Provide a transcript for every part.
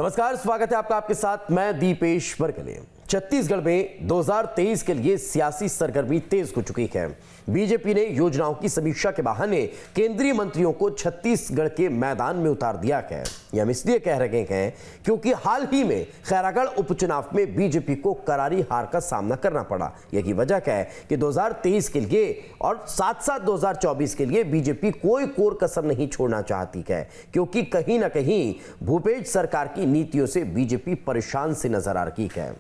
नमस्कार, स्वागत है आपका। आपके साथ मैं दीपेश बरगले। छत्तीसगढ़ में 2023 के लिए सियासी सरगर्मी तेज हो चुकी है। बीजेपी ने योजनाओं की समीक्षा के बहाने केंद्रीय मंत्रियों को छत्तीसगढ़ के मैदान में उतार दिया है। ये हम इसलिए कह रहे हैं क्योंकि हाल ही में खैरागढ़ उपचुनाव में बीजेपी को करारी हार का सामना करना पड़ा। यही वजह है कि 2023 के लिए और साथ साथ 2024 के लिए बीजेपी कोई कोर कसर नहीं छोड़ना चाहती है, क्योंकि कहीं ना कहीं भूपेश सरकार की नीतियों से बीजेपी परेशान से नजर आ रही है।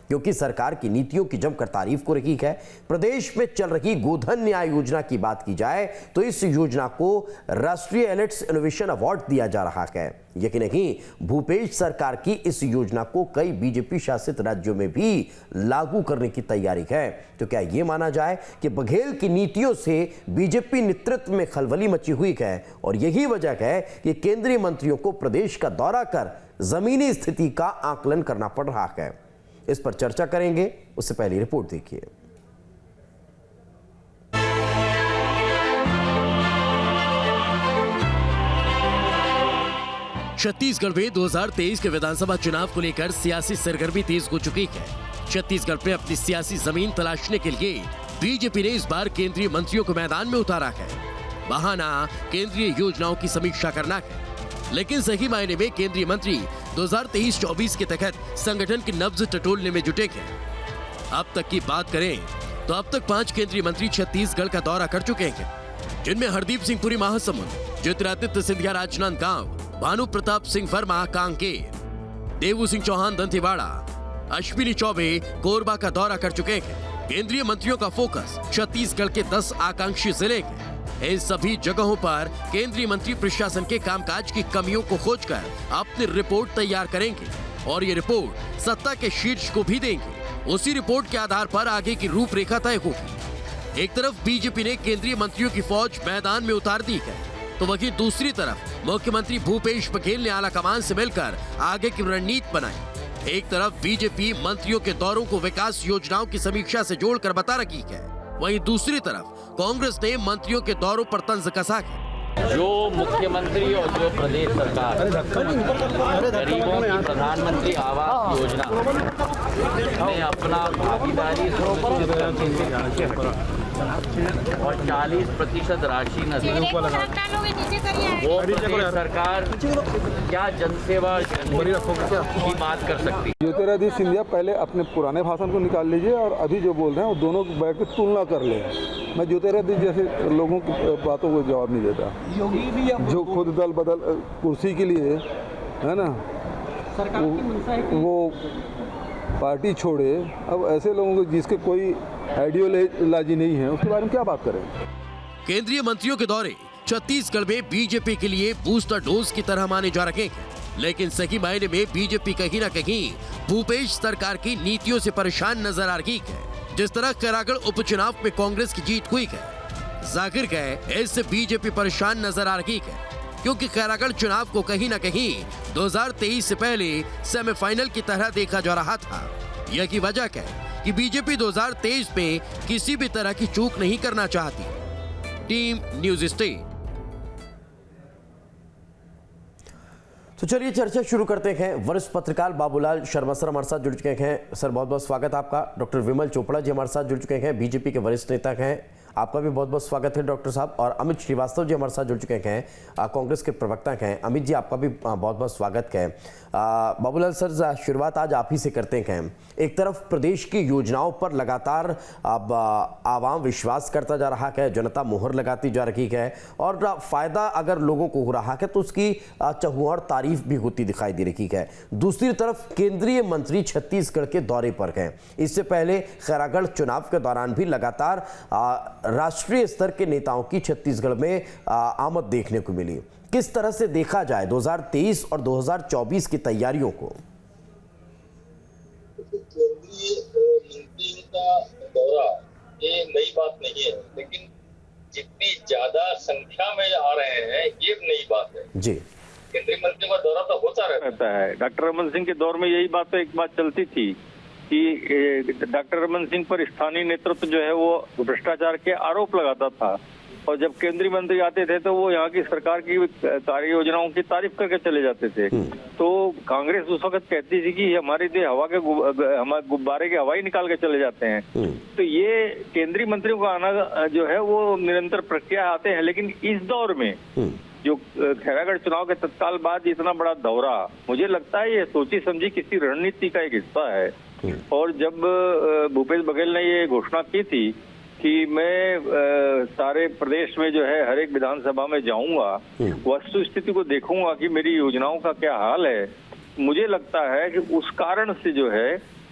क्योंकि सरकार की नीतियों की जमकर तारीफ हो रही है। प्रदेश में चल रही गोधन न्याय योजना की बात की जाए तो इस योजना को राष्ट्रीय एलिट्स इनोवेशन अवार्ड दिया जा रहा है। यकीन नहीं, भूपेश सरकार की इस योजना को कई बीजेपी शासित राज्यों में भी लागू करने की तैयारी है। तो क्या ये माना जाए कि बघेल की नीतियों से बीजेपी नेतृत्व में खलबली मची हुई है और यही वजह है कि केंद्रीय मंत्रियों को प्रदेश का दौरा कर जमीनी स्थिति का आकलन करना पड़ रहा है। इस पर चर्चा करेंगे, उससे पहले रिपोर्ट देखिए। छत्तीसगढ़ में 2023 के विधानसभा चुनाव को लेकर सियासी सरगर्मी तेज हो चुकी है। छत्तीसगढ़ में अपनी सियासी जमीन तलाशने के लिए बीजेपी ने इस बार केंद्रीय मंत्रियों को मैदान में उतारा है। बहाना केंद्रीय योजनाओं की समीक्षा करना है, लेकिन सही मायने में केंद्रीय मंत्री 2023-24 के तहत संगठन की नब्ज टटोलने में जुटे हैं। अब तक की बात करें तो अब तक 5 केंद्रीय मंत्री छत्तीसगढ़ का दौरा कर चुके हैं, जिनमें हरदीप सिंह पुरी महासमुंद, ज्योतिरादित्य सिंधिया राजनांदगांव, भानु प्रताप सिंह वर्मा कांकेर, देवू सिंह चौहान दंतेवाड़ा, अश्विनी चौबे कोरबा का दौरा कर चुके हैं। केंद्रीय मंत्रियों का फोकस छत्तीसगढ़ के 10 आकांक्षी जिले हैं। इन सभी जगहों पर केंद्रीय मंत्री प्रशासन के कामकाज की कमियों को खोजकर अपनी रिपोर्ट तैयार करेंगे और ये रिपोर्ट सत्ता के शीर्ष को भी देंगे। उसी रिपोर्ट के आधार पर आगे की रूपरेखा तय होगी। एक तरफ बीजेपी ने केंद्रीय मंत्रियों की फौज मैदान में उतार दी है, तो वहीं दूसरी तरफ मुख्यमंत्री भूपेश बघेल ने आला कमान से मिलकर आगे की रणनीति बनाई। एक तरफ बीजेपी मंत्रियों के दौरों को विकास योजनाओं की समीक्षा से जोड़कर बता रही है, वहीं दूसरी तरफ कांग्रेस ने मंत्रियों के दौरों पर तंज कसा है। जो मुख्यमंत्री और जो प्रदेश सरकार गरीबों की प्रधानमंत्री आवास योजना में अपना भागीदारी और 40% राशि नदी वो प्रदेश सरकार क्या जनसेवा की बात कर सकती है। ज्योतिरादित्य सिंधिया पहले अपने पुराने भाषण को निकाल लीजिए और अभी जो बोल रहे हैं वो दोनों बैठ के तुलना कर ले। मैं ज्योतिरादित्य जैसे लोगों की बातों को जवाब नहीं देता, जो खुद दल बदल कुर्सी के लिए है ना, वो पार्टी छोड़े। अब ऐसे लोगों को जिसके कोई आइडियोलॉजी नहीं है, उसके बारे में क्या बात करें। केंद्रीय मंत्रियों के दौरे छत्तीसगढ़ में बीजेपी के लिए बूस्टर डोज की तरह माने जा रहे हैं, लेकिन सही मायने में बीजेपी कहीं न कहीं भूपेश सरकार की नीतियों से परेशान नजर आ रही है। जिस तरह खैरागढ़ उपचुनाव में कांग्रेस की जीत हुई है, जाहिर है इससे बीजेपी परेशान नजर आ रही है, क्योंकि खैरागढ़ चुनाव को कहीं न कहीं 2023 से पहले सेमीफाइनल की तरह देखा जा रहा था। यही वजह है कि बीजेपी 2023 में किसी भी तरह की चूक नहीं करना चाहती। Team news state. तो चलिए चर्चा शुरू करते हैं। वरिष्ठ पत्रकार बाबूलाल शर्मा सर हमारे साथ जुड़ चुके हैं। सर बहुत बहुत स्वागत है आपका। डॉक्टर विमल चोपड़ा जी हमारे साथ जुड़ चुके हैं, बीजेपी के वरिष्ठ नेता हैं, आपका भी बहुत बहुत स्वागत है डॉक्टर साहब। और अमित श्रीवास्तव जी हमारे साथ जुड़ चुके हैं, कांग्रेस के प्रवक्ता हैं। अमित जी आपका भी बहुत बहुत स्वागत है। बाबूलाल सर, शुरुआत आज आप ही से करते हैं। एक तरफ प्रदेश की योजनाओं पर लगातार अब आवाम विश्वास करता जा रहा है, जनता मोहर लगाती जा रही है और फायदा अगर लोगों को हो रहा है तो उसकी चहुआर तारीफ भी होती दिखाई दे रही है। दूसरी तरफ केंद्रीय मंत्री छत्तीसगढ़ के दौरे पर हैं। इससे पहले खैरागढ़ चुनाव के दौरान भी लगातार राष्ट्रीय स्तर के नेताओं की छत्तीसगढ़ में आमद देखने को मिली। किस तरह से देखा जाए 2023 और 2024 की तैयारियों को? केंद्रीय मंत्री का दौरा ये नई बात नहीं है, लेकिन जितनी ज्यादा संख्या में आ रहे हैं ये नई बात है जी। केंद्रीय मंत्रियों का दौरा तो होता रहता है। डॉक्टर रमन सिंह के दौर में यही बात तो एक बात चलती थी कि डॉक्टर रमन सिंह पर स्थानीय नेतृत्व जो है वो भ्रष्टाचार के आरोप लगाता था और जब केंद्रीय मंत्री आते थे तो वो यहाँ की सरकार की कार्य योजनाओं की तारीफ करके चले जाते थे। तो कांग्रेस उस वक्त कहती थी कि हमारे जो हवा के हमारे गुब्बारे की हवा ही निकाल के चले जाते हैं। तो ये केंद्रीय मंत्रियों का आना जो है वो निरंतर प्रक्रिया आते हैं, लेकिन इस दौर में जो खैरागढ़ चुनाव के तत्काल बाद इतना बड़ा दौरा, मुझे लगता है ये सोची समझी किसी रणनीति का एक हिस्सा है। और जब भूपेश बघेल ने ये घोषणा की थी कि मैं सारे प्रदेश में जो है हर एक विधानसभा में जाऊंगा, वस्तु स्थिति को देखूंगा कि मेरी योजनाओं का क्या हाल है, मुझे लगता है कि उस कारण से जो है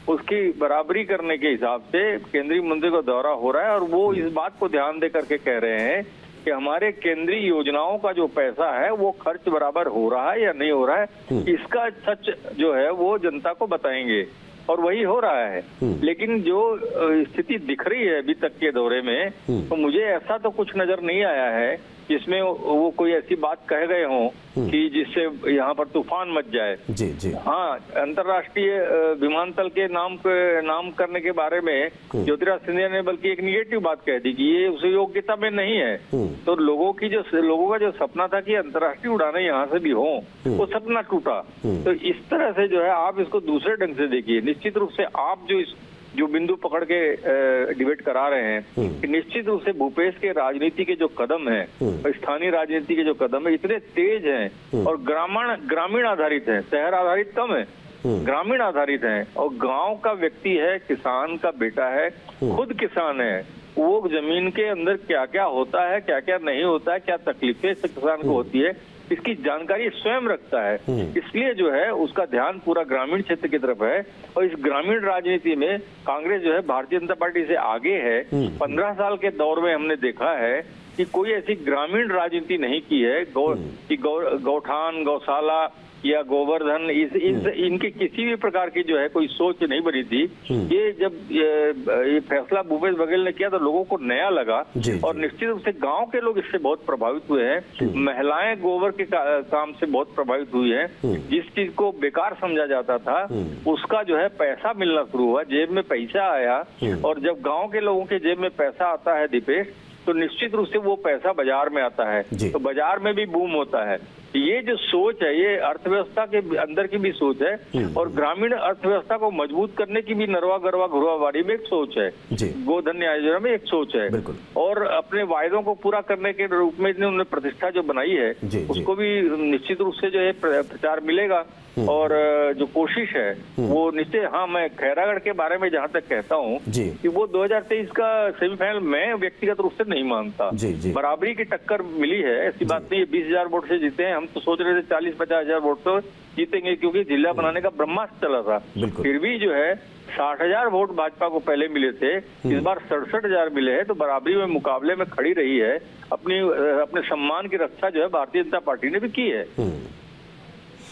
उसकी बराबरी करने के हिसाब से केंद्रीय मंत्री का दौरा हो रहा है। और वो इस बात को ध्यान दे करके कह रहे हैं कि हमारे केंद्रीय योजनाओं का जो पैसा है वो खर्च बराबर हो रहा है या नहीं हो रहा है, इसका सच जो है वो जनता को बताएंगे। और वही हो रहा है। लेकिन जो स्थिति दिख रही है अभी तक के दौरे में, तो मुझे ऐसा तो कुछ नजर नहीं आया है जिसमें वो कोई ऐसी बात कह गए हों कि जिससे यहाँ पर तूफान मच जाए। जी जी। हाँ, अंतर्राष्ट्रीय विमानतल के नाम करने के बारे में ज्योतिराज सिंधिया ने बल्कि एक निगेटिव बात कह दी कि ये उस योग्यता में नहीं है। तो लोगों का जो सपना था कि अंतर्राष्ट्रीय उड़ानें यहाँ से भी हों, वो सपना टूटा। तो इस तरह से जो है आप इसको दूसरे ढंग से देखिए। निश्चित रूप से आप जो बिंदु पकड़ के डिबेट करा रहे हैं कि निश्चित रूप से भूपेश के राजनीति के जो कदम है, स्थानीय राजनीति के जो कदम है, इतने तेज हैं और ग्रामीण आधारित हैं, शहर आधारित कम है, ग्रामीण आधारित हैं। और गांव का व्यक्ति है, किसान का बेटा है, खुद किसान है, वो जमीन के अंदर क्या क्या होता है, क्या क्या नहीं होता है, क्या तकलीफें किसान को होती है, इसकी जानकारी स्वयं रखता है। इसलिए जो है उसका ध्यान पूरा ग्रामीण क्षेत्र की तरफ है। और इस ग्रामीण राजनीति में कांग्रेस जो है भारतीय जनता पार्टी से आगे है। 15 साल के दौर में हमने देखा है कि कोई ऐसी ग्रामीण राजनीति नहीं की है कि गौठान, गौशाला या गोवर्धन इनकी किसी भी प्रकार की जो है कोई सोच नहीं बनी थी। ये जब ये फैसला भूपेश बघेल ने किया तो लोगों को नया लगा और निश्चित रूप से गांव के लोग इससे बहुत प्रभावित हुए हैं। महिलाएं गोबर के काम से बहुत प्रभावित हुई हैं। जिस चीज को बेकार समझा जाता था उसका जो है पैसा मिलना शुरू हुआ, जेब में पैसा आया। और जब गाँव के लोगों के जेब में पैसा आता है दीपेश, तो निश्चित रूप से वो पैसा बाजार में आता है, तो बाजार में भी बूम होता है। ये जो सोच है ये अर्थव्यवस्था के अंदर की भी सोच है और ग्रामीण अर्थव्यवस्था को मजबूत करने की भी नरवा गरवा घुरवाबाड़ी में एक सोच है, गोधन न्याय योजना में एक सोच है। और अपने वायदों को पूरा करने के रूप में उन्होंने प्रतिष्ठा जो बनाई है उसको भी निश्चित रूप से जो है प्रचार मिलेगा। और जो कोशिश है वो निश्चय, हाँ, मैं खैरागढ़ के बारे में जहाँ तक कहता हूँ कि वो 2023 का सेमीफाइनल मैं व्यक्तिगत रूप से नहीं मानता। बराबरी की टक्कर मिली है, ऐसी बात नहीं है। 20,000 वोट से जीते हैं, हम तो सोच रहे थे 40-50 हजार वोट तो जीतेंगे क्योंकि जिला बनाने का ब्रह्मास्त्र चला था। फिर भी जो है 60,000 वोट भाजपा को पहले मिले थे, इस बार 67,000 मिले हैं। तो बराबरी में मुकाबले में खड़ी रही है, अपने सम्मान की रक्षा जो है भारतीय जनता पार्टी ने भी की है।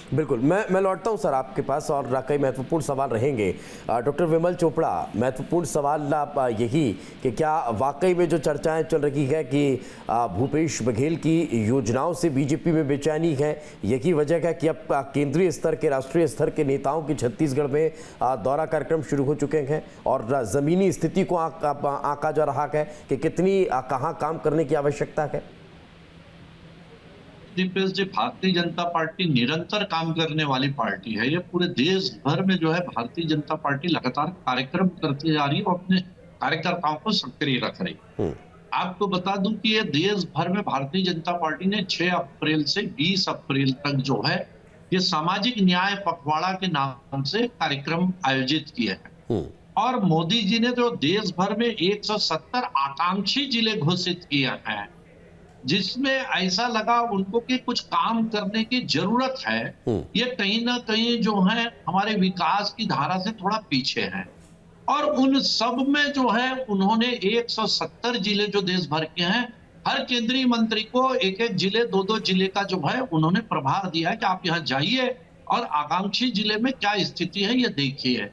बिल्कुल, मैं लौटता हूं सर आपके पास और कई महत्वपूर्ण सवाल रहेंगे। डॉक्टर विमल चोपड़ा, महत्वपूर्ण सवाल यही कि क्या वाकई में जो चर्चाएं चल रही है कि भूपेश बघेल की योजनाओं से बीजेपी में बेचैनी है, यही वजह है कि अब केंद्रीय स्तर के, राष्ट्रीय स्तर के नेताओं की छत्तीसगढ़ में दौरा कार्यक्रम शुरू हो चुके हैं और जमीनी स्थिति को आंका जा रहा है कि कितनी कहाँ काम करने की आवश्यकता है? दीपेश जी, भारतीय जनता पार्टी निरंतर काम करने वाली पार्टी है। ये पूरे देश भर में जो है भारतीय जनता पार्टी लगातार कार्यक्रम करती जा रही है और अपने कार्यकर्ताओं को सक्रिय रख रही। आपको बता दूं कि ये देश भर में भारतीय जनता पार्टी ने 6 अप्रैल से 20 अप्रैल तक जो है ये सामाजिक न्याय पखवाड़ा के नाम से कार्यक्रम आयोजित किए हैं। और मोदी जी ने जो देश भर में 170 आकांक्षी जिले घोषित किए हैं, जिसमें ऐसा लगा उनको कि कुछ काम करने की जरूरत है। ये कहीं ना कहीं जो है हमारे विकास की धारा से थोड़ा पीछे है। और उन सब में जो है उन्होंने 170 जिले जो देश भर के हैं, हर केंद्रीय मंत्री को एक एक जिले, 2-2 जिले का जो है उन्होंने प्रभार दिया है कि आप यहाँ जाइए और आकांक्षी जिले में क्या स्थिति है ये देखिए।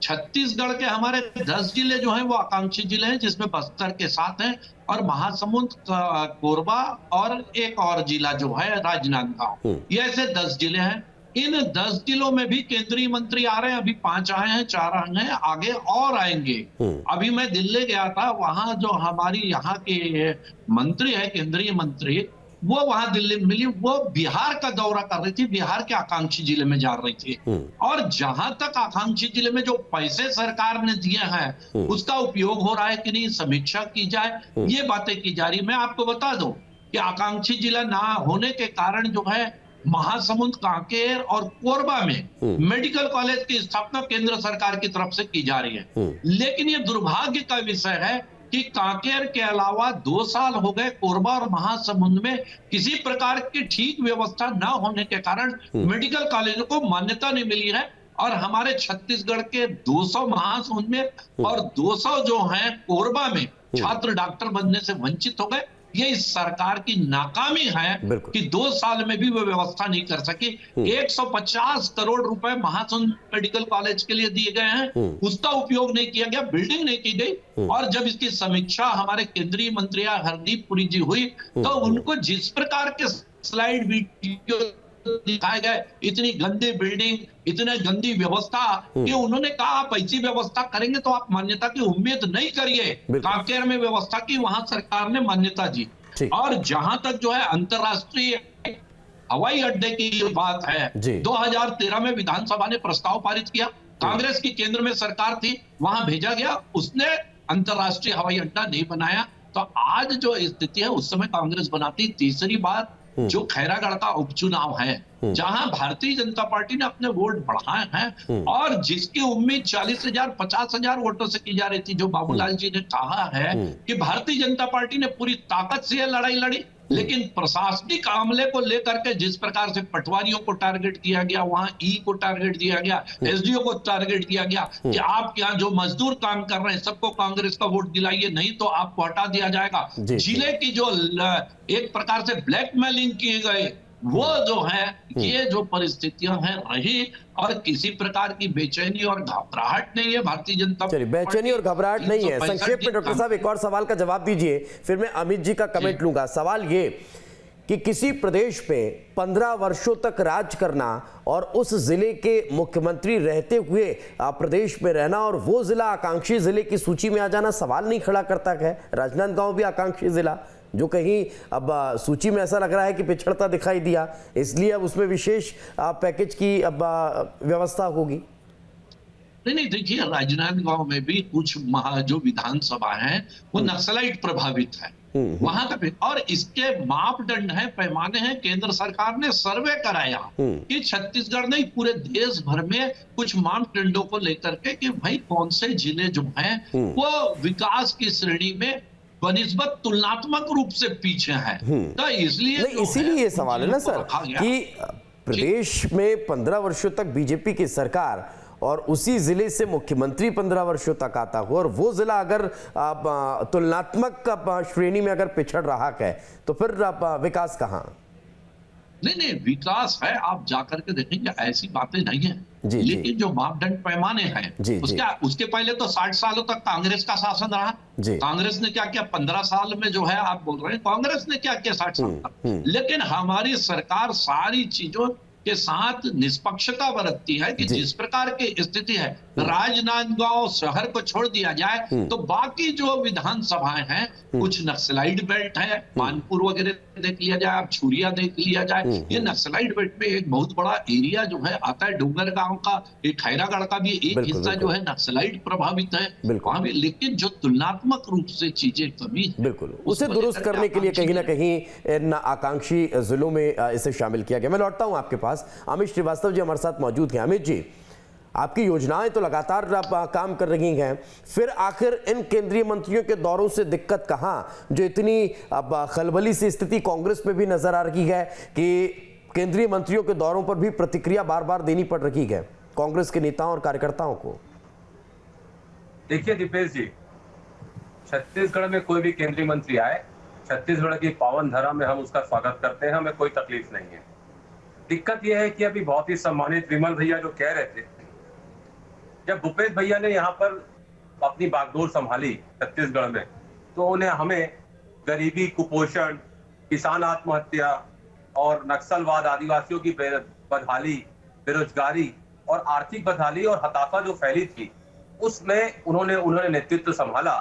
छत्तीसगढ़ के हमारे 10 जिले जो हैं वो आकांक्षी जिले हैं, जिसमें बस्तर के साथ हैं और महासमुंद, कोरबा और एक और जिला जो है राजनांदगांव, ये ऐसे 10 जिले हैं। इन 10 जिलों में भी केंद्रीय मंत्री आ रहे हैं। अभी 5 आए हैं, 4 आए हैं, आगे और आएंगे। अभी मैं दिल्ली गया था, वहां जो हमारी यहाँ के मंत्री है, केंद्रीय मंत्री, वो वहां दिल्ली में मिली, वो बिहार का दौरा कर रही थी, बिहार के आकांक्षी जिले में जा रही थी। और जहां तक आकांक्षी जिले में जो पैसे सरकार ने दिए हैं उसका उपयोग हो रहा है कि नहीं, समीक्षा की जाए, ये बातें की जा रही। मैं आपको बता दूं कि आकांक्षी जिला ना होने के कारण जो है महासमुंद, कांकेर और कोरबा में मेडिकल कॉलेज की स्थापना केंद्र सरकार की तरफ से की जा रही है। लेकिन ये दुर्भाग्य का विषय है कि कांकेर के अलावा 2 साल हो गए कोरबा और महासमुंद में किसी प्रकार की ठीक व्यवस्था न होने के कारण मेडिकल कॉलेजों को मान्यता नहीं मिली है। और हमारे छत्तीसगढ़ के 200 महासमुंद में और 200 जो हैं कोरबा में छात्र डॉक्टर बनने से वंचित हो गए। ये इस सरकार की नाकामी है कि 2 साल में भी वो व्यवस्था नहीं कर सकी। 150 करोड़ रुपए महासमुंद मेडिकल कॉलेज के लिए दिए गए हैं, उसका उपयोग नहीं किया गया, बिल्डिंग नहीं की गई। और जब इसकी समीक्षा हमारे केंद्रीय मंत्री हरदीप पुरी जी हुई तो उनको जिस प्रकार के स्लाइड वीडियो दिखाए गए, इतनी गंदी बिल्डिंग, इतने गंदी व्यवस्था, कि उन्होंने कहा आप ऐसी व्यवस्था करेंगे तो आप मान्यता की उम्मीद नहीं करिए। कांकेर में व्यवस्था की, वहां सरकार ने मान्यता दी। और जहां तक जो है अंतरराष्ट्रीय हवाई अड्डे की बात है, 2013 में विधानसभा ने प्रस्ताव पारित किया, कांग्रेस की केंद्र में सरकार थी, वहां भेजा गया, उसने अंतरराष्ट्रीय हवाई अड्डा नहीं बनाया। तो आज जो स्थिति है उस समय कांग्रेस बनाती। तीसरी बात, जो खैरागढ़ का उपचुनाव है, जहां भारतीय जनता पार्टी ने अपने वोट बढ़ाए हैं और जिसकी उम्मीद 40,000 50,000 वोटों से की जा रही थी, जो बाबूलाल जी ने कहा है कि भारतीय जनता पार्टी ने पूरी ताकत से लड़ाई लड़ी, लेकिन प्रशासनिक आमले को लेकर के जिस प्रकार से पटवारियों को टारगेट किया गया, वहां ई को टारगेट दिया गया, एसडीओ को टारगेट दिया गया कि आप यहाँ जो मजदूर काम कर रहे हैं सबको कांग्रेस का वोट दिलाइए, नहीं तो आपको हटा दिया जाएगा। जिले की जो एक प्रकार से ब्लैकमेलिंग की गई, वो जो है, ये जो परिस्थितियां हैं रही, और किसी प्रकार की बेचैनी और घबराहट नहीं है भारतीय जनता पार्टी। बेचैनी और घबराहट नहीं है। संक्षेप में डॉक्टर साहब एक और सवाल का जवाब दीजिए, फिर मैं अमित जी का कमेंट लूंगा। सवाल ये कि किसी प्रदेश पे 15 वर्षों तक राज करना और उस जिले के मुख्यमंत्री रहते हुए प्रदेश में रहना और वो जिला आकांक्षी जिले की सूची में आ जाना सवाल नहीं खड़ा करता है? राजनांदगांव भी आकांक्षी जिला, जो कहीं अब सूची में ऐसा लग रहा है कि पिछड़ता दिखाई दिया, इसलिए अब उसमें विशेष पैकेज की अब व्यवस्था होगी। नहीं, देखिए राजनांदगांव में भी कुछ जो विधानसभा है वो नक्सलाइट प्रभावित है, वहां का भी। और इसके मापदंड है, पैमाने हैं। केंद्र सरकार ने सर्वे कराया कि छत्तीसगढ़ नहीं पूरे देश भर में कुछ मापदंडों को लेकर के कि भाई कौन से जिले जो हैं वो विकास की श्रेणी में बनिस्बत तुलनात्मक रूप से पीछे है। तो इसलिए इसीलिए ये सवाल है ना सर कि प्रदेश में 15 वर्षों तक बीजेपी की सरकार और उसी जिले से मुख्यमंत्री 15 वर्षों तक आता हो और वो जिला अगर तुलनात्मक श्रेणी में अगर पिछड़ रहा है तो फिर विकास कहाँ? नहीं, विकास है, आप जाकर के देखेंगे, ऐसी बातें नहीं है। लेकिन जो मापदंड पैमाने हैं उसके पहले तो 60 सालों तक कांग्रेस का शासन रहा। कांग्रेस ने क्या किया 15 साल में, जो है आप बोल रहे हैं कांग्रेस ने क्या किया 60 साल तक। लेकिन हमारी सरकार सारी चीजों के साथ निष्पक्षता बरतती है कि जिस प्रकार की स्थिति है, राजनांदगांव शहर को छोड़ दिया जाए तो बाकी जो विधानसभाएं हैं, कुछ नक्सलाइट बेल्ट है, मानपुर वगैरह देख लिया जाए, आप छुरिया देख लिया जाए, ये नक्सलाइट बेल्ट में एक बहुत बड़ा एरिया जो है आता है। डोंगरगांव का, एक खैरागढ़ का भी एक हिस्सा जो है नक्सलाइट प्रभावित है वहां भी। लेकिन जो तुलनात्मक रूप से चीजें कमी, बिल्कुल उसे दुरुस्त करने के लिए कहीं ना कहीं इन आकांक्षी जिलों में इसे शामिल किया गया। मैं लौटता हूं आपके पास, अमित श्रीवास्तव जी हमारे साथ मौजूद हैं। अमित जी, आपकी योजनाएं तो लगातार काम कर रही हैं, फिर आखिर इन केंद्रीय मंत्रियों के दौरों से दिक्कत कहां, जो इतनी अब खलबली सी स्थिति कांग्रेस में भी नजर आ रही है कि केंद्रीय मंत्रियों के दौरों पर भी प्रतिक्रिया बार बार देनी पड़ रही है कांग्रेस के नेताओं और कार्यकर्ताओं को? देखिए दीपेश जी, छत्तीसगढ़ में कोई भी केंद्रीय मंत्री आए, छत्तीसगढ़ की पावन धरा में हम उसका स्वागत करते हैं, हमें कोई तकलीफ नहीं है। दिक्कत यह है कि अभी बहुत ही सम्मानित विमल भैया जो कह रहे थे, जब भूपेश भैया ने यहाँ पर अपनी बागडोर संभाली छत्तीसगढ़ में, तो उन्हें हमें गरीबी, कुपोषण, किसान आत्महत्या और नक्सलवाद, आदिवासियों की बदहाली, बेरोजगारी और आर्थिक बदहाली और हताशा जो फैली थी, उसमें उन्होंने नेतृत्व संभाला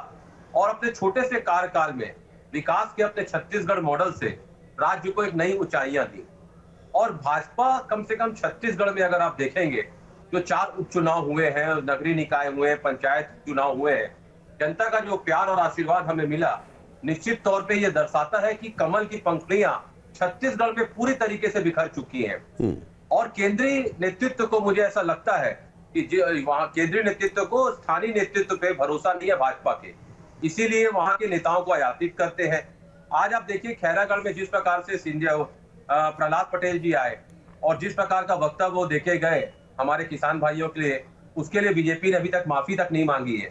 और अपने छोटे से कार्यकाल में विकास के अपने छत्तीसगढ़ मॉडल से राज्य को एक नई ऊंचाइयां दी। और भाजपा कम से कम छत्तीसगढ़ में अगर आप देखेंगे, जो 4 उपचुनाव हुए हैं, नगरीय निकाय हुए हैं, पंचायत चुनाव हुए हैं, जनता का जो प्यार और आशीर्वाद हमें मिला, निश्चित तौर पे ये दर्शाता है कि कमल की पंखुड़ियां छत्तीसगढ़ में पूरी तरीके से बिखर चुकी हैं। और केंद्रीय नेतृत्व को मुझे ऐसा लगता है कि वहां केंद्रीय नेतृत्व को स्थानीय नेतृत्व पे भरोसा नहीं है भाजपा के, इसीलिए वहां के नेताओं को आयातित करते हैं। आज आप देखिए खैरागढ़ में जिस प्रकार से प्रहलाद पटेल जी आए और जिस प्रकार का वक्तव्य वो देखे गए हमारे किसान भाइयों के लिए, उसके लिए बीजेपी ने अभी तक माफी तक नहीं मांगी है।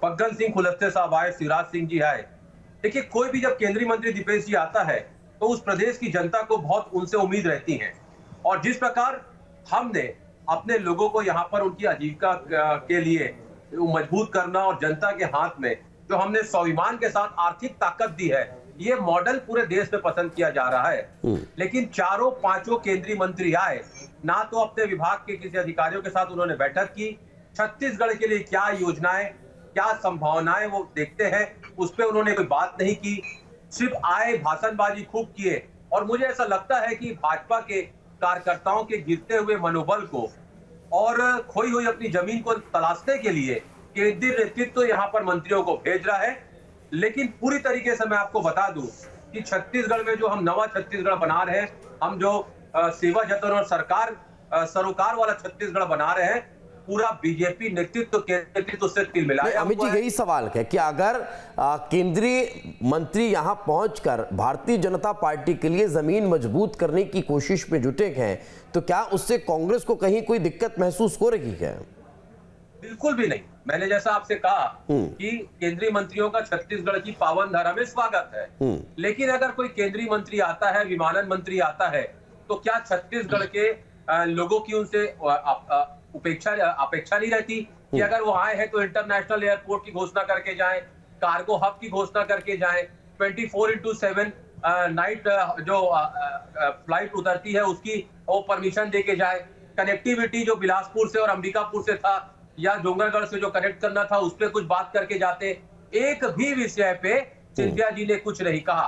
फग्गन सिंह कुलस्ते साहब आए, शिवराज सिंह जी आए। देखिए कोई भी जब केंद्रीय मंत्री दीपेश जी आता है तो उस प्रदेश की जनता को बहुत उनसे उम्मीद रहती है। और जिस प्रकार हमने अपने लोगों को यहाँ पर उनकी आजीविका के लिए मजबूत करना और जनता के हाथ में जो हमने स्वाभिमान के साथ आर्थिक ताकत दी है, ये मॉडल पूरे देश में पसंद किया जा रहा है। लेकिन 4-5 केंद्रीय मंत्री आए, ना तो अपने विभाग के किसी अधिकारियों के साथ उन्होंने बैठक की, छत्तीसगढ़ के लिए क्या योजनाएं, क्या संभावनाएं वो देखते हैं, उस पर उन्होंने कोई बात नहीं की। सिर्फ आए, भाषणबाजी खूब किए। और मुझे ऐसा लगता है कि भाजपा के कार्यकर्ताओं के गिरते हुए मनोबल को और खोई हुई अपनी जमीन को तलाशने के लिए केंद्रीय नेतृत्व यहाँ पर मंत्रियों को भेज रहा है। लेकिन पूरी तरीके से मैं आपको बता दूं कि छत्तीसगढ़ में जो हम नवा छत्तीसगढ़ बना रहे हैं, हम जो सेवा जतन और सरोकार वाला छत्तीसगढ़ बना रहे हैं, पूरा बीजेपी नेतृत्व के नेतृत्व से तिल मिलाया। अमित जी यही सवाल है कि अगर केंद्रीय मंत्री यहां पहुंचकर भारतीय जनता पार्टी के लिए जमीन मजबूत करने की कोशिश में जुटे हैं, तो क्या उससे कांग्रेस को कहीं कोई दिक्कत महसूस हो रही है? बिल्कुल भी नहीं। मैंने जैसा आपसे कहा कि केंद्रीय मंत्रियों का छत्तीसगढ़ की पावन धरा में स्वागत है, लेकिन अगर कोई केंद्रीय मंत्री आता है, विमानन मंत्री आता है, तो क्या छत्तीसगढ़ के लोगों की उनसे अपेक्षा नहीं रहती कि अगर वो आए हैं तो इंटरनेशनल एयरपोर्ट की घोषणा करके जाएं, कार्गो हब की घोषणा करके जाएं, 24/7 नाइट जो फ्लाइट उतरती है उसकी वो परमिशन देके जाए, कनेक्टिविटी जो बिलासपुर से और अंबिकापुर से था या डोंगरगढ़ से जो कनेक्ट करना था उस पर कुछ बात करके जाते। एक भी विषय पे सिंधिया जी ने कुछ नहीं कहा।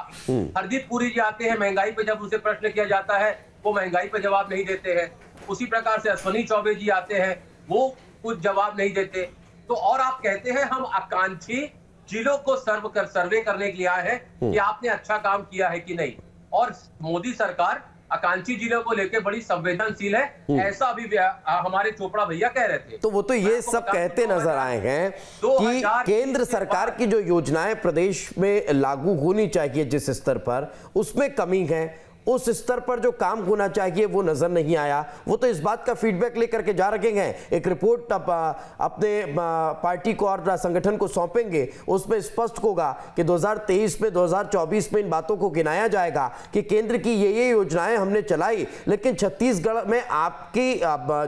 हरदीप पुरी जी आते हैं, महंगाई पे जब उनसे प्रश्न किया जाता है वो महंगाई पे जवाब नहीं देते हैं। उसी प्रकार से अश्वनी चौबे जी आते हैं, वो कुछ जवाब नहीं देते। तो और आप कहते हैं हम आकांक्षी जिलों को सर्वे करने के लिए आए हैं कि आपने अच्छा काम किया है कि नहीं। और मोदी सरकार आकांक्षी जिलों को लेकर बड़ी संवेदनशील है, ऐसा अभी हमारे चोपड़ा भैया कह रहे थे। तो वो तो ये सब कहते नजर आए हैं कि केंद्र सरकार की जो योजनाएं प्रदेश में लागू होनी चाहिए जिस स्तर पर, उसमें कमी है। उस स्तर पर जो काम होना चाहिए वो नजर नहीं आया। वो तो इस बात का फीडबैक लेकर के जा रखे हैं, एक रिपोर्ट अपने पार्टी को और संगठन को सौंपेंगे, उसमें स्पष्ट होगा कि 2023 में 2024 में इन बातों को गिनाया जाएगा कि केंद्र की ये योजनाएं हमने चलाई, लेकिन छत्तीसगढ़ में आपकी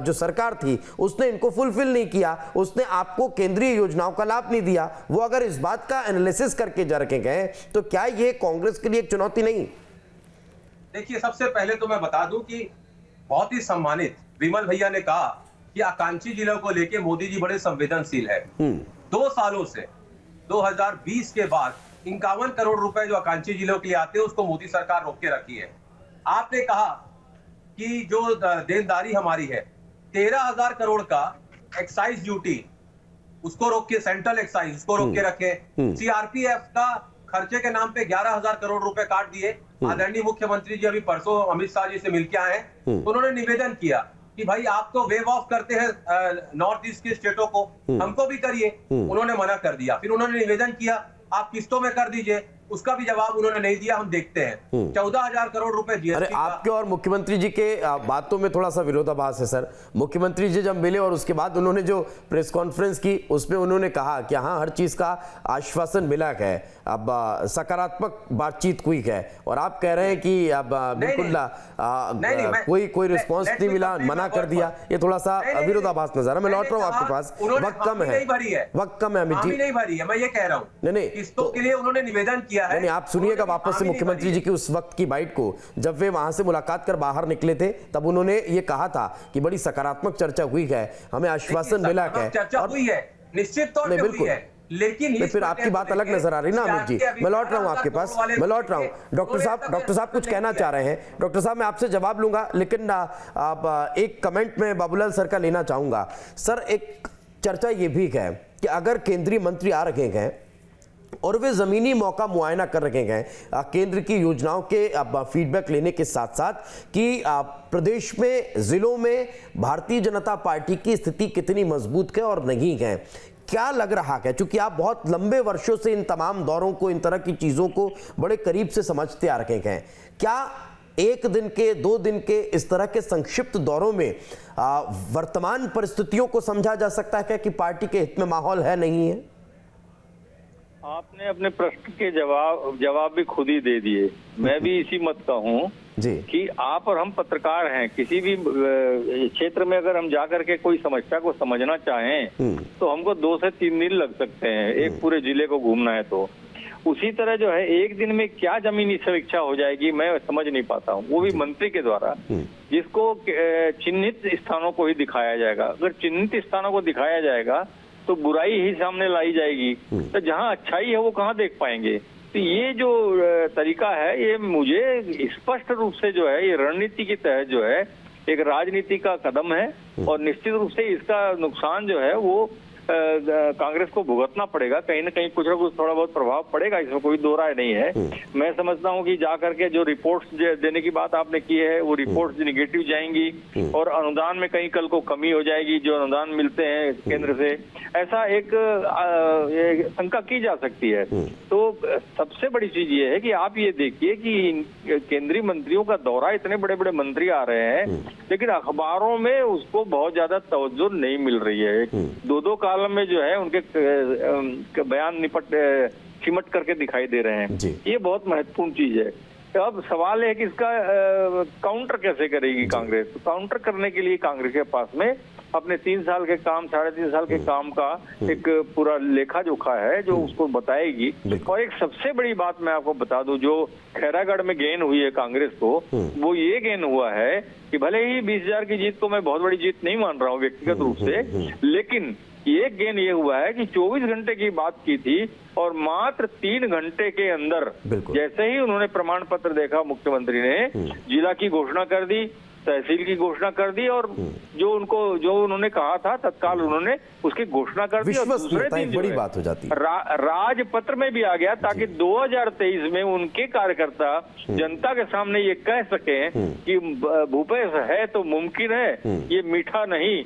जो सरकार थी उसने इनको फुलफिल नहीं किया, उसने आपको केंद्रीय योजनाओं का लाभ नहीं दिया। वो अगर इस बात का एनालिसिस करके जा रखे गए तो क्या ये कांग्रेस के लिए एक चुनौती नहीं? देखिए, सबसे पहले तो मैं बता दूं कि बहुत ही सम्मानित विमल भैया ने कहा कि आकांक्षी जिलों को लेके मोदी जी बड़े संवेदनशील है। 2 सालों से 2020 के बाद 51 करोड़ रुपए जो आकांक्षी जिलों के लिए आते हैं उसको मोदी सरकार रोक के रखी है। आपने कहा कि जो देनदारी हमारी है 13,000 करोड़ का एक्साइज ड्यूटी उसको रोक के, सेंट्रल एक्साइज उसको रोक के रखे। सीआरपीएफ का खर्चे के नाम पे 11,000 करोड़ रुपए काट दिए। आदरणीय मुख्यमंत्री जी अभी परसों अमित शाह जी से मिलके आए हैं, तो उन्होंने निवेदन किया कि भाई आप तो वेव ऑफ करते हैं नॉर्थ ईस्ट के स्टेटों को, हमको भी करिए। उन्होंने मना कर दिया। फिर उन्होंने निवेदन किया आप किस्तों में कर दीजिए, उसका भी जवाब उन्होंने नहीं दिया। हम देखते हैं 14,000 करोड़ रुपए जीएसटी। आपके और मुख्यमंत्री जी के बातों में थोड़ा सा विरोधाभास है सर। मुख्यमंत्री जी जब मिले और उसके बाद उन्होंने जो प्रेस कॉन्फ्रेंस की उसमें उन्होंने कहा कि हाँ हर चीज का आश्वासन मिला है, अब सकारात्मक बातचीत हुई है, और आप कह रहे हैं कि अब बिल्कुल कोई रिस्पॉन्स नहीं मिला, मना कर दिया। ये थोड़ा सा विरोधाभास नजर है। मैं लौट रहा हूँ आपके पास, वक्त कम है, वक्त कम है अमित जी। नहीं भरी है, मैं ये कह रहा हूँ। नहीं किस्तों के लिए उन्होंने निवेदन किया है। नहीं, आप सुनिएगा वापस से मुख्यमंत्री जी की उस वक्त की बाइट को, जब वे वहां से मुलाकात कर बाहर निकले थे, तब उन्होंने ये कहा था कि बड़ी सकारात्मक चर्चा हुई है, हमें आश्वासन मिला है। चर्चा हुई है, निश्चित तौर पे हुई है, लेकिन फिर आपकी बात अलग नजर आ रही ना अमित जी। मैं लौट रहा हूं आपके पास, मैं लौट रहा हूं। डॉक्टर साहब कुछ कहना चाह रहे हैं। डॉक्टर साहब मैं आपसे जवाब लूंगा, लेकिन आप एक कमेंट में बाबूलाल सर का लेना चाहूंगा। सर, एक चर्चा ये भी है कि अगर केंद्रीय मंत्री आ रखे हैं और वे जमीनी मौका मुआयना कर रखे हैं केंद्र की योजनाओं के फीडबैक लेने के साथ साथ कि प्रदेश में जिलों में भारतीय जनता पार्टी की स्थिति कितनी मजबूत है और नहीं है, क्या लग रहा है? क्योंकि आप बहुत लंबे वर्षों से इन तमाम दौरों को, इन तरह की चीजों को बड़े करीब से समझते आ रखे हैं, क्या एक दिन के, 2 दिन के इस तरह के संक्षिप्त दौरों में वर्तमान परिस्थितियों को समझा जा सकता है कि पार्टी के हित में माहौल है, नहीं है? आपने अपने प्रश्न के जवाब भी खुद ही दे दिए। मैं भी इसी मत का हूँ जी कि आप और हम पत्रकार हैं, किसी भी क्षेत्र में अगर हम जाकर के कोई समस्या को समझना चाहें तो हमको 2 से 3 दिन लग सकते हैं, एक पूरे जिले को घूमना है तो। उसी तरह जो है एक दिन में क्या जमीनी समीक्षा हो जाएगी मैं समझ नहीं पाता हूँ, वो भी मंत्री के द्वारा, जिसको चिन्हित स्थानों को ही दिखाया जाएगा। अगर चिन्हित स्थानों को दिखाया जाएगा तो बुराई ही सामने लाई जाएगी, तो जहाँ अच्छाई है वो कहाँ देख पाएंगे? तो ये जो तरीका है, ये मुझे स्पष्ट रूप से जो है ये रणनीति के तहत जो है एक राजनीति का कदम है, और निश्चित रूप से इसका नुकसान जो है वो कांग्रेस को भुगतना पड़ेगा, कहीं ना कहीं कुछ ना कुछ थोड़ा बहुत प्रभाव पड़ेगा, इसमें कोई दो राय नहीं है। मैं समझता हूं कि जाकर के जो रिपोर्ट्स देने की बात आपने की है वो रिपोर्ट्स निगेटिव जाएंगी और अनुदान में कहीं कल को कमी हो जाएगी, जो अनुदान मिलते हैं केंद्र से, ऐसा एक शंका की जा सकती है। तो सबसे बड़ी चीज ये है कि आप ये देखिए कि केंद्रीय मंत्रियों का दौरा, इतने बड़े बड़े मंत्री आ रहे हैं, लेकिन अखबारों में उसको बहुत ज्यादा तवज्जो नहीं मिल रही है। 2-2 कालम में जो है उनके बयान चिमट करके दिखाई दे रहे हैं। ये बहुत महत्वपूर्ण चीज है। अब सवाल है कि इसका काउंटर कैसे करेगी कांग्रेस? तो काउंटर करने के लिए कांग्रेस के पास में अपने 3 साल के काम, 3.5 साल के काम का एक पूरा लेखा जोखा है जो उसको बताएगी। और एक सबसे बड़ी बात मैं आपको बता दूं, जो खैरागढ़ में गेन हुई है कांग्रेस को, वो ये गेन हुआ है कि भले ही 20,000 की जीत को मैं बहुत बड़ी जीत नहीं मान रहा हूँ व्यक्तिगत रूप से, लेकिन एक गेन ये हुआ है कि 24 घंटे की बात की थी और मात्र 3 घंटे के अंदर जैसे ही उन्होंने प्रमाण पत्र देखा, मुख्यमंत्री ने जिला की घोषणा कर दी, तहसील की घोषणा कर दी, और जो उन्होंने कहा था तत्काल उन्होंने उसकी घोषणा कर दी। और दूसरे दिन बड़ी बात हो जाती है, राजपत्र में भी आ गया, ताकि 2023 में उनके कार्यकर्ता जनता के सामने ये कह सके कि भूपेश है तो मुमकिन है, ये मीठा नहीं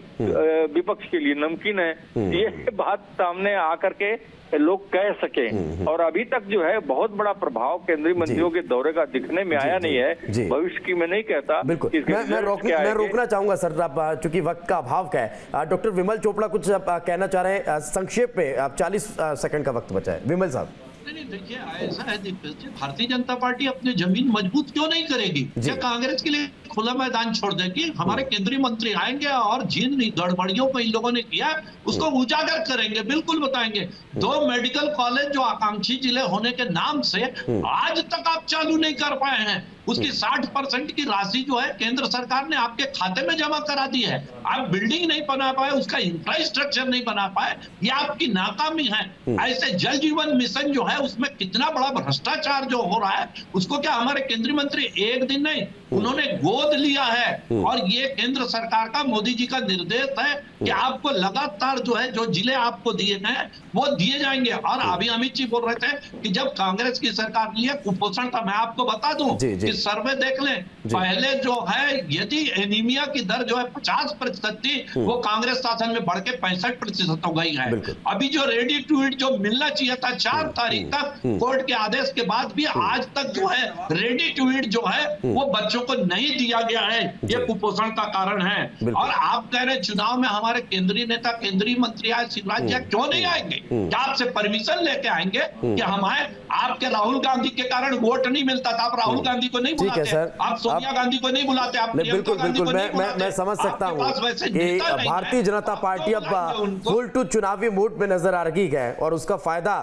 विपक्ष के लिए नमकीन है। ये बात सामने आकर के लोग कह सके। और अभी तक जो है बहुत बड़ा प्रभाव केंद्रीय मंत्रियों के दौरे का दिखने में आया नहीं है। भविष्य की मैं नहीं कहता। बिल्कुल, मैं रोकना चाहूंगा सर, चूंकि वक्त का अभाव का है। डॉक्टर विमल चोपड़ा कुछ कहना चाह रहे हैं, संक्षेप में, आप 40 सेकंड का वक्त बचा है। विमल साहब। नहीं, देखिए ऐसा है, भारतीय जनता पार्टी अपनी जमीन मजबूत क्यों नहीं करेगी? क्या कांग्रेस के लिए खुला मैदान छोड़ देगी? हमारे केंद्रीय मंत्री आएंगे और जिन गड़बड़ियों को इन लोगों ने किया उसको उजागर करेंगे, बिल्कुल बताएंगे। 2 मेडिकल कॉलेज जो आकांक्षी जिले होने के नाम से आज तक आप चालू नहीं कर पाए हैं, उसकी 60% की राशि जो है केंद्र सरकार ने आपके खाते में जमा करा दी है। आप बिल्डिंग नहीं बना पाए, उसका इंफ्रास्ट्रक्चर नहीं बना पाए, ये आपकी नाकामी है। ऐसे जल जीवन मिशन जो है उसमें कितना बड़ा भ्रष्टाचार जो हो रहा है, उसको क्या हमारे केंद्रीय मंत्री एक दिन नहीं, उन्होंने गोद लिया है। और ये केंद्र सरकार का, मोदी जी का निर्देश है कि आपको लगातार जो है, जो जिले आपको दिए गए वो दिए जाएंगे। और अभी अमित जी बोल रहे थे कि जब कांग्रेस की सरकार ने कुपोषण का, मैं आपको बता दूं कि सर्वे देख लें, पहले जो है यदि एनीमिया की दर जो है 50% थी, वो कांग्रेस शासन में बढ़ के 65% हो गई है। अभी जो रेडी टू ईट जो मिलना चाहिए था 4 तारीख तक, कोर्ट के आदेश के बाद भी आज तक जो है रेडी टू ईट जो है वो बच्चों को नहीं दिया गया है। ये कुपोषण का कारण है। और आप कह रहे चुनाव में हमारे केंद्रीय नेता, केंद्रीय मंत्री आए, शिवराज जी क्यों नहीं आएंगे? क्या आपसे परमिशन लेके आएंगे कि हम आए? आपके राहुल गांधी के कारण वोट नहीं मिलता था, आप राहुल गांधी को नहीं ठीक है बुलाते सर, आप सोनिया गांधी को नहीं बुलाते, आप बिल्कुल बिल्कुल मैं समझ सकता हूँ कि भारतीय जनता पार्टी अब फुल टू चुनावी मूड में नजर आ रही है और उसका फायदा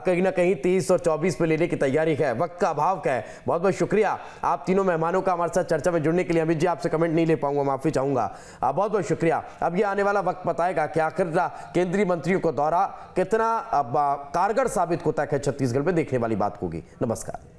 कहीं ना कहीं 23 और 24 पे लेने की तैयारी है, वक्त का अभाव है। बहुत बहुत शुक्रिया आप तीनों मेहमानों का हमारे साथ चर्चा में जुड़ने के लिए। अमित जी आपसे कमेंट नहीं ले पाऊंगा, माफी चाहूंगा। बहुत बहुत शुक्रिया। अब ये आने वाला वक्त बताएगा कि आखिर केंद्रीय मंत्रियों का दौरा कितना कारगर साबित होता है छत्तीसगढ़ में, देखने वाली बात होगी। नमस्कार।